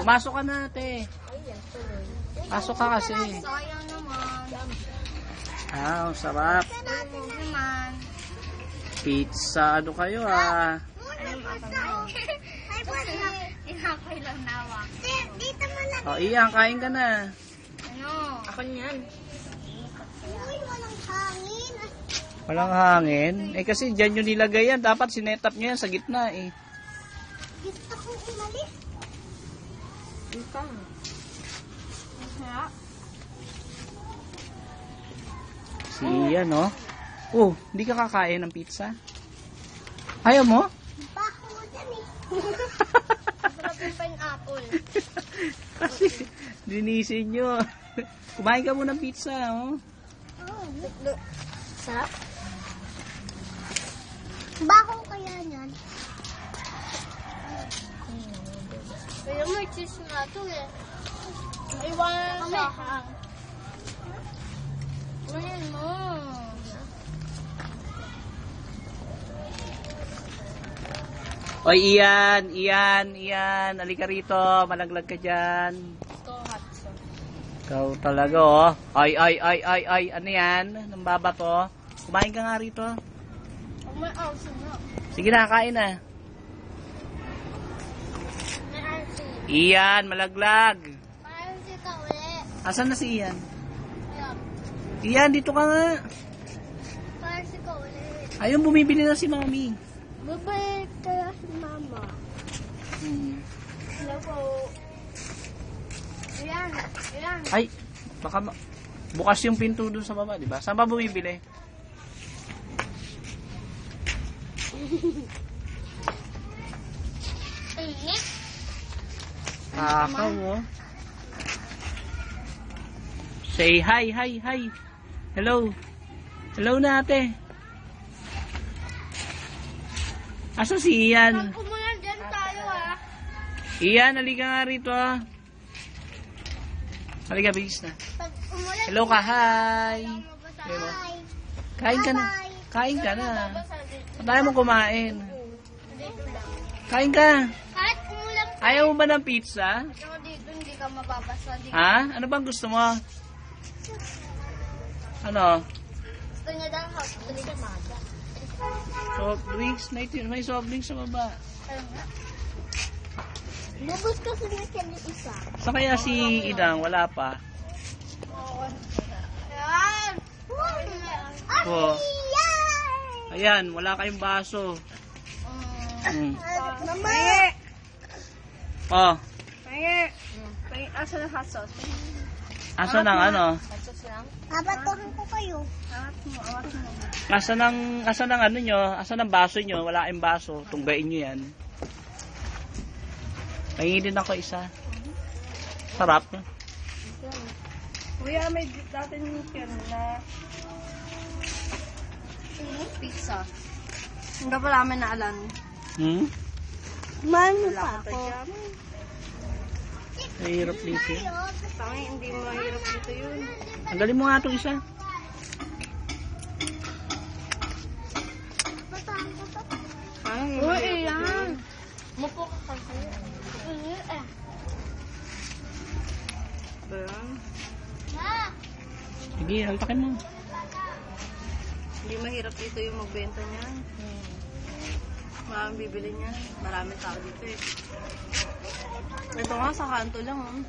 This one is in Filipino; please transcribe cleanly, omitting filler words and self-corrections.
Pumasok ka na, ate. Pasok ka kasi. Sayang naman. Ah, ang sarap. Naman. Pizza, ano kayo ah? Inapay lang nawak. Dito mo lang. O, Ian, kain ka na. Ano? Ako niyan. Uy, walang hangin. Walang hangin. Eh kasi dyan yung nilagay yan. Dapat sinetap nyo yan sa gitna eh. Gusto kong umalis. Ika. Masarap. Si Ian, no? Oh, hindi ka kakain ng pizza? Ayaw mo? Bako mo dyan eh. Masarap yung pineapple. Kasi linisin nyo. Kumain ka muna ng pizza, oh. Sarap. Bako kaya niyan? Kaya may cheese na ito eh. Iwan sa hang. Kunin mo. Oy, Ian. Halika rito. Malaglag ka dyan. Ito hot sauce. Ikaw talaga, oh. Ay. Ano yan? Nang baba to? Kumain ka nga rito. Oh, may arsi na. Sige na, kain na. May arsi. Ian, malaglag. May arsi ka ulit. Asan na si Ian? Ayan. Ian, dito ka nga. May arsi ka ulit. Ayun, bumibili na si Mami. Babalik kaya si Mama. Hello po. Ayan. Ay, baka bukas yung pinto dun sa baba, di ba? Saan ba bumibili? Init. Takaw, oh. Say hi. Hello. Hello na, ate. Asan si Ian? Pag umulan dyan tayo ah. Ian, halika nga rito, ah. Halika, bilis na. Pag umulan. Hello ka, hi. Hello. Hi. Kain ka na. Kain ka na. Ba't tayo mo kumain? Dito lang. Kain ka. Kahit umulan. Ayaw mo ba ng pizza? Pero dito hindi ka mababasa. Ha? Ano bang gusto mo? Ano? Gusto niya daw hot drinks. Soft drinks? May soft drinks sa baba. Bubos kasi niya siya ng isa. Saan kaya si Idang? Wala pa. Ayan. Oh. Ayan, wala kayong baso. Mama! Oh, Asa na hot sauce? asa ng ano? Hot sauce lang? Babatuhan ko kayo. Asa ng ano nyo? Asa ng baso nyo? Wala kayong baso. Tunggain nyo yan. Pahingin din ako isa. Sarap. Kuya, may dati yung na pizza. Hindi pa namin naalan. Mano pa ako. Mahirap dito. Tangi, hindi mahirap dito yun. Tanggalin mo nga itong isa. Uy, iyan. Mupo ka kasi. Sige, haltakin mo. Hindi mahirap dito yung magbenta niya. Maraming bibili niya. Maraming tao dito eh. Ito nga sa kanto lang.